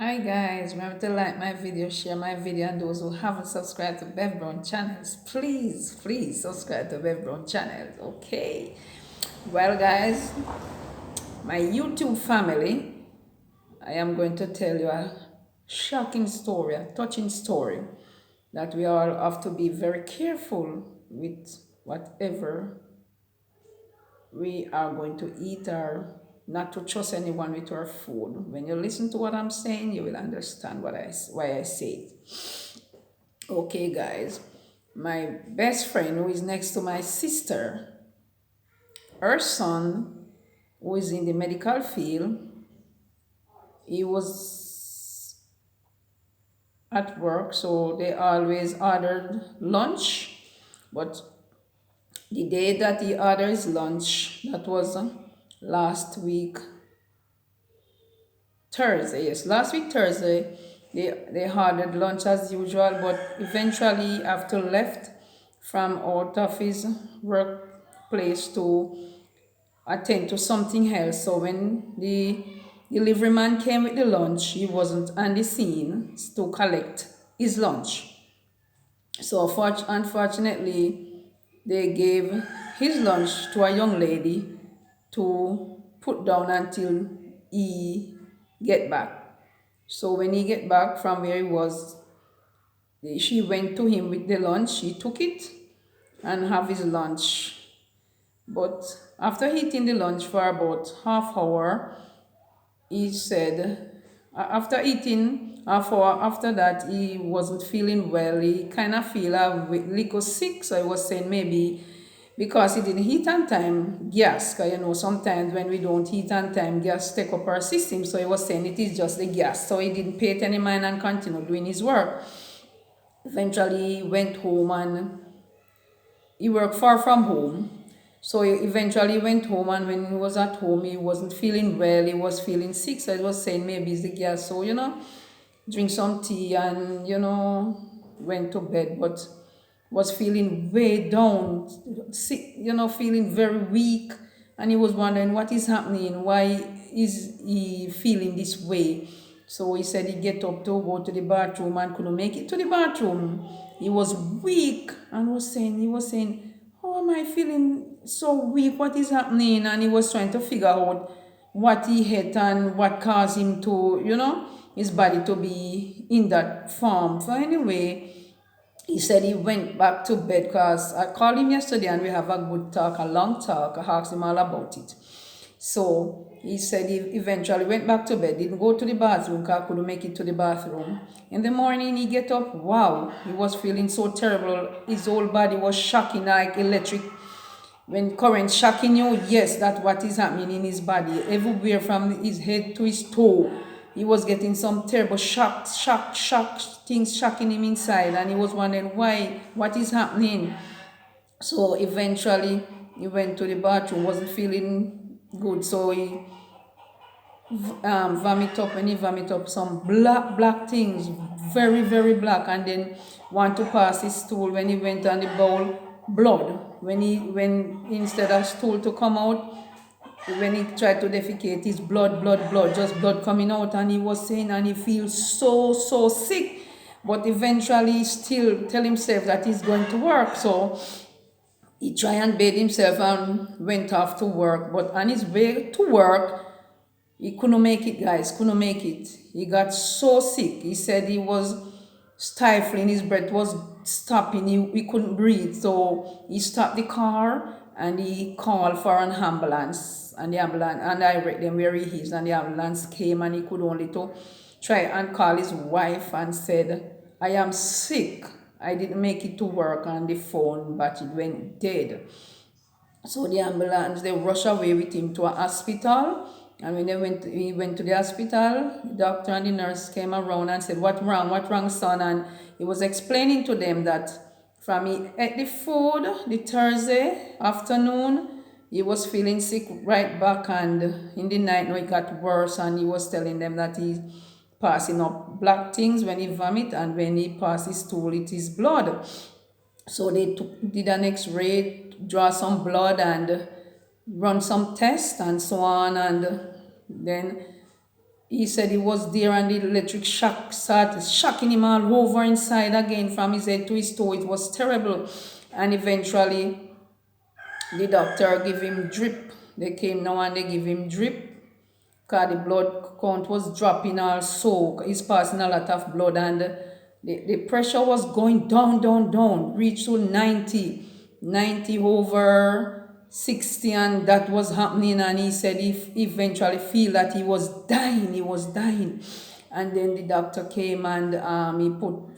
Hi guys, remember to like my video, share my video, and those who haven't subscribed to Bev Brown channels, please subscribe to Bev Brown channels, okay? Well guys, my YouTube family, I am going to tell you a shocking story, a touching story that we all have to be very careful with whatever we are going to eat or not to trust anyone with our food. When you listen to what I'm saying, you will understand why I say it. Okay, guys, my best friend who is next to my sister, her son, who is in the medical field, he was at work, so they always ordered lunch. But the day that he ordered his lunch, that was last week Thursday, yes, last week Thursday, they ordered lunch as usual, but eventually after left from out of his workplace to attend to something else. So when the delivery man came with the lunch, he wasn't on the scene to collect his lunch. So unfortunately, they gave his lunch to a young lady to put down until he get back. So when he get back from where he was, she went to him with the lunch. He took it and have his lunch. But after eating the lunch for about half hour, he said after eating half hour after that he wasn't feeling well. He kind of feel a little sick. So he was saying maybe because he didn't eat on time, gas. Because sometimes when we don't eat on time, gas take up our system. So he was saying it is just the gas. So he didn't pay it any mind and continued doing his work. Eventually, he went home and he worked far from home. So he eventually went home, and when he was at home, he wasn't feeling well. He was feeling sick. So I was saying maybe it's the gas. So drink some tea and went to bed. But was feeling way down, sick, feeling very weak, and he was wondering what is happening, why is he feeling this way. So he said he get up to go to the bathroom and couldn't make it to the bathroom. He was weak and he was saying, how am I feeling so weak? What is happening? And he was trying to figure out what he ate and what caused him to, his body to be in that form. So anyway, he said he went back to bed because I called him yesterday and we have a good talk, a long talk. I asked him all about it. So he said he eventually went back to bed, didn't go to the bathroom because I couldn't make it to the bathroom. In the morning he get up, wow, he was feeling so terrible. His whole body was shocking like electric. When current shocking you, yes, that's what is happening in his body. Everywhere from his head to his toe, he was getting some terrible shock, things shocking him inside, and he was wondering why, what is happening. So eventually, he went to the bathroom, wasn't feeling good, so he vomit up. When he vomit up some black things, very black, and then want to pass his stool. When he went on the bowl, blood. When instead of stool to come out, when he tried to defecate, his blood, just blood coming out, and he was saying, and he feels so sick. But eventually he still tell himself that he's going to work. So he tried and bathed himself and went off to work. But on his way to work, he couldn't make it, guys, couldn't make it. He got so sick. He said he was stifling, his breath was stopping, he couldn't breathe. So he stopped the car and he called for an ambulance. And the ambulance, and I read them where he is, and the ambulance came and he could only to try and call his wife and said, I am sick. I didn't make it to work, and the phone battery went dead. So the ambulance, they rush away with him to a hospital. And when he went to the hospital, the doctor and the nurse came around and said, what wrong, son? And he was explaining to them that from he ate the food, the Thursday afternoon, he was feeling sick right back. And in the night, no, it got worse. And he was telling them that he's passing up black things when he vomit, and when he passes stool, it is blood. So they did an x-ray, draw some blood and run some tests and so on, and then he said he was there and the electric shock started shocking him all over inside again from his head to his toe. It was terrible. And eventually the doctor gave him drip. They came now and they give him drip because the blood count was dropping also. He's passing a lot of blood and the pressure was going down, down, down, reached to 90 over 60, and that was happening. And he said he eventually feel that he was dying. And then the doctor came and he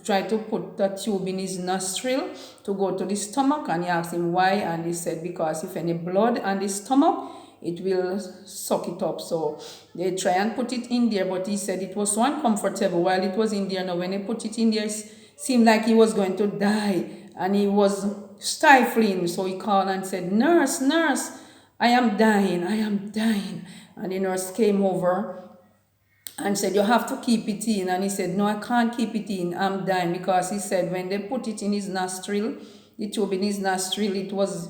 tried to put a tube in his nostril to go to the stomach, and he asked him why, and he said because if any blood on the stomach, it will suck it up. So they try and put it in there, but he said it was so uncomfortable while it was in there. Now when they put it in there, it seemed like he was going to die and he was stifling. So he called and said, nurse, I am dying. And the nurse came over and said, you have to keep it in. And he said, no, I can't keep it in, I'm dying. Because he said when they put it in his nostril, the tube in his nostril, it was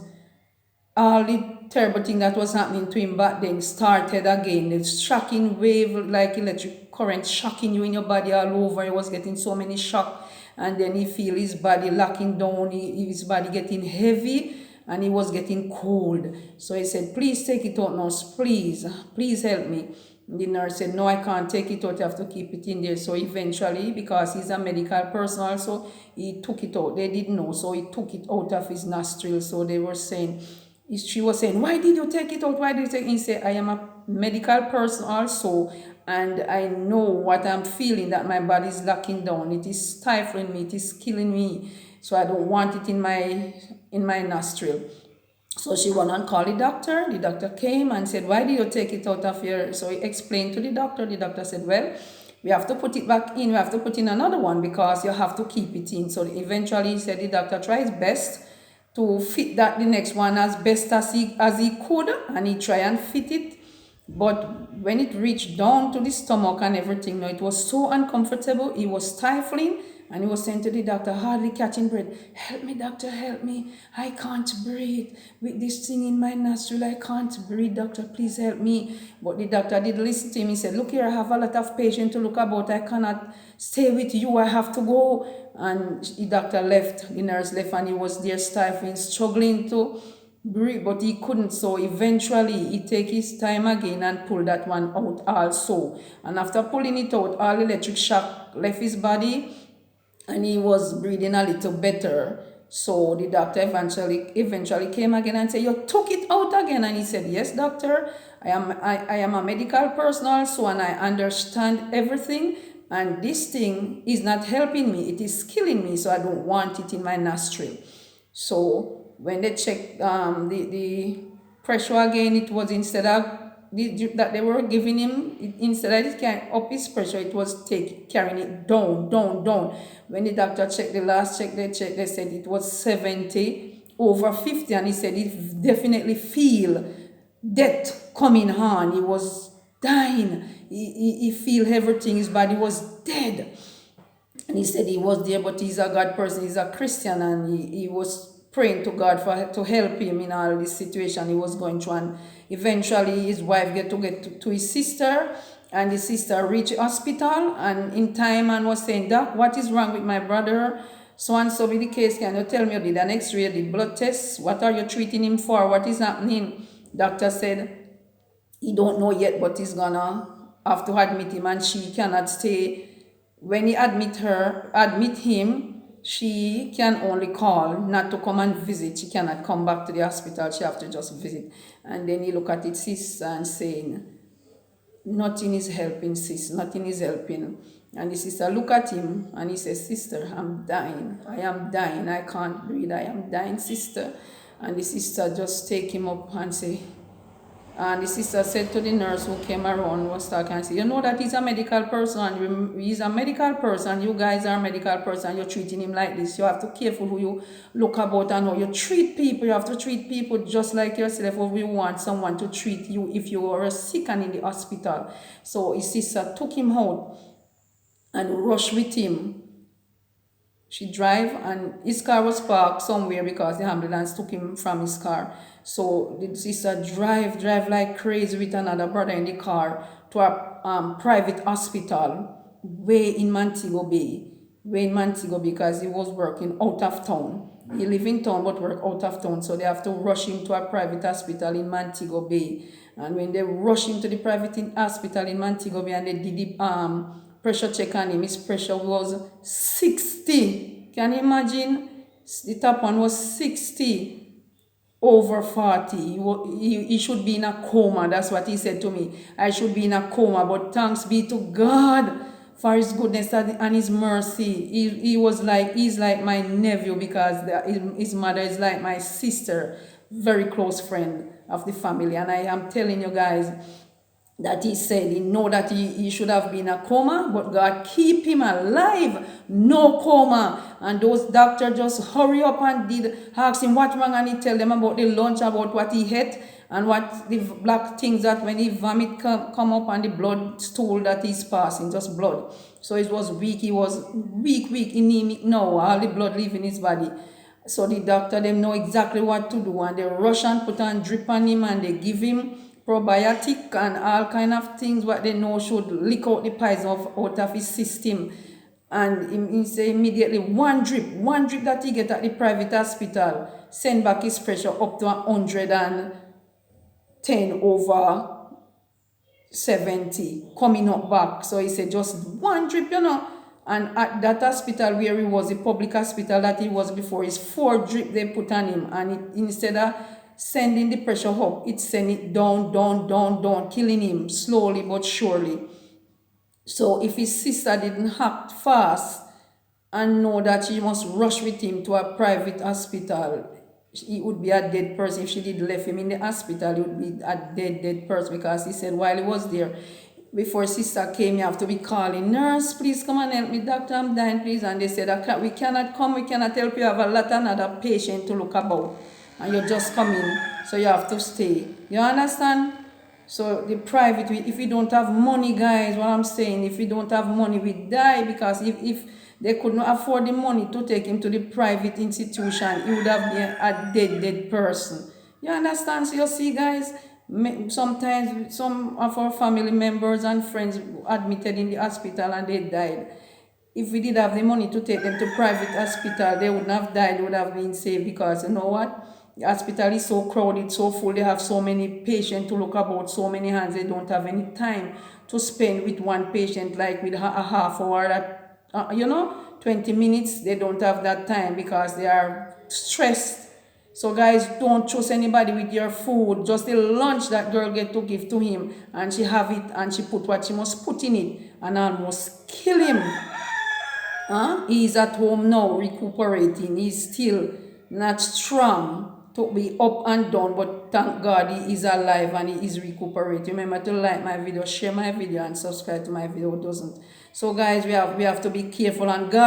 all the terrible thing that was happening to him back then started again. The shocking wave, like electric current shocking you in your body all over. He was getting so many shock, and then he feel his body locking down, his body getting heavy, and he was getting cold. So he said, please take it out, nurse, please help me. The nurse said, no, I can't take it out, you have to keep it in there. So eventually, because he's a medical person also, he took it out. They didn't know, so he took it out of his nostril. So they were saying, she was saying, why did you take it out? Why did you take it? He said, I am a medical person also, and I know what I'm feeling, that my body is locking down. It is stifling me. It is killing me. So I don't want it in my nostril. So she went and called the doctor. The doctor came and said, why did you take it out of here? So he explained to the doctor. The doctor said, well, we have to put it back in. We have to put in another one because you have to keep it in. So eventually he said the doctor tried his best to fit that the next one as best as he could, and he tried and fit it. But when it reached down to the stomach and everything, it was so uncomfortable. He was stifling, and he was saying to the doctor, hardly catching breath, help me, doctor, help me. I can't breathe. With this thing in my nostril, I can't breathe, doctor, please help me. But the doctor didn't listen to him. He said, look here, I have a lot of patients to look about. I cannot stay with you. I have to go. And the doctor left, the nurse left, and he was there stifling, struggling to breathe, but he couldn't. So eventually he take his time again and pull that one out also. And after pulling it out, all electric shock left his body, and he was breathing a little better. So the doctor eventually came again and said, you took it out again? And he said, yes, doctor, I am a medical person also, and I understand everything, and this thing is not helping me, it is killing me, so I don't want it in my nostril. So when they checked the pressure again, it was instead of that they were giving him, instead of it carrying up his pressure, it was carrying it down. When the doctor checked, the last check they checked, they said it was 70 over 50, and he said he definitely feel death coming on. He was dying. He feel everything. His body was dead. And he said he was there, but he's a God person. He's a Christian, and he was praying to God to help him in all this situation he was going through. And eventually his wife get to his sister, and the sister reached hospital and in time and was saying, Doc, what is wrong with my brother? So and so with the case, can you tell me, you did an x-ray, did blood tests, what are you treating him for, what is happening? Doctor said he don't know yet, but he's gonna have to admit him, and she cannot stay. When he admit him, she can only call, not to come and visit. She cannot come back to the hospital. She have to just visit. And then he look at his sister and saying, nothing is helping, sis, nothing is helping. And the sister look at him and he says, sister, I'm dying. I am dying. I can't breathe. I am dying, sister. And the sister just take him up and say, and the sister said to the nurse who came around, was talking, and said, you know that he's a medical person, and he's a medical person, you guys are a medical person, you're treating him like this. You have to be careful who you look about and how you treat people. You have to treat people just like yourself, or we want someone to treat you if you are sick and in the hospital. So his sister took him out and rushed with him. She drive and his car was parked somewhere because the ambulance took him from his car. So the sister drive like crazy with another brother in the car to a private hospital way in Montego Bay. Way in Montego because he was working out of town. He live in town but work out of town. So they have to rush him to a private hospital in Montego Bay. And when they rush him to the hospital in Montego Bay and they did the pressure check on him, his pressure was 60. Can you imagine? The top one was 60 over 40. He should be in a coma. That's what he said to me. I should be in a coma, but thanks be to God for his goodness and his mercy. He's like my nephew because his mother is like my sister, very close friend of the family. And I am telling you guys, that he said he know that he should have been a coma, but God keep him alive, no coma. And those doctors just hurry up and did ask him what wrong, and he tell them about the lunch, about what he ate, and what the black things that when he vomit come up and the blood stool that he's passing, just blood. So it was weak, he was weak, anemic now, all the blood leaving his body. So the doctor, them know exactly what to do, and they rush and put on drip on him, and they give him probiotic and all kind of things what they know should lick out the poison out of his system. And he say immediately one drip that he get at the private hospital send back his pressure up to 110 over 70 coming up back. So he said just one drip, and at that hospital where he was, the public hospital that he was before, is 4 drip they put on him, and instead of sending the pressure up, it send it down, killing him slowly but surely. So if his sister didn't act fast and know that she must rush with him to a private hospital, he would be a dead person. If she did left him in the hospital, he would be a dead person, because he said while he was there, before his sister came, you have to be calling, nurse, please come and help me, doctor, I'm dying, please. And they said, we cannot come, we cannot help you, have a lot another patient to look about. And you're just coming, so you have to stay. You understand? So the private, if we don't have money, guys, what I'm saying, if we don't have money, we die, because if they could not afford the money to take him to the private institution, he would have been a dead person. You understand? So you see, guys, sometimes some of our family members and friends admitted in the hospital and they died. If we did have the money to take them to private hospital, they wouldn't have died, they would have been saved, because you know what? The hospital is so crowded, so full, they have so many patients to look about, so many hands, they don't have any time to spend with one patient, like with a half hour, 20 minutes, they don't have that time because they are stressed. So guys, don't trust anybody with your food. Just the lunch that girl get to give to him, and she have it and she put what she must put in it and almost kill him. He's at home now recuperating. He's still not strong to be up and down, but thank God he is alive and he is recuperating. Remember to like my video, share my video, and subscribe to my video who doesn't. So guys, we have to be careful, and God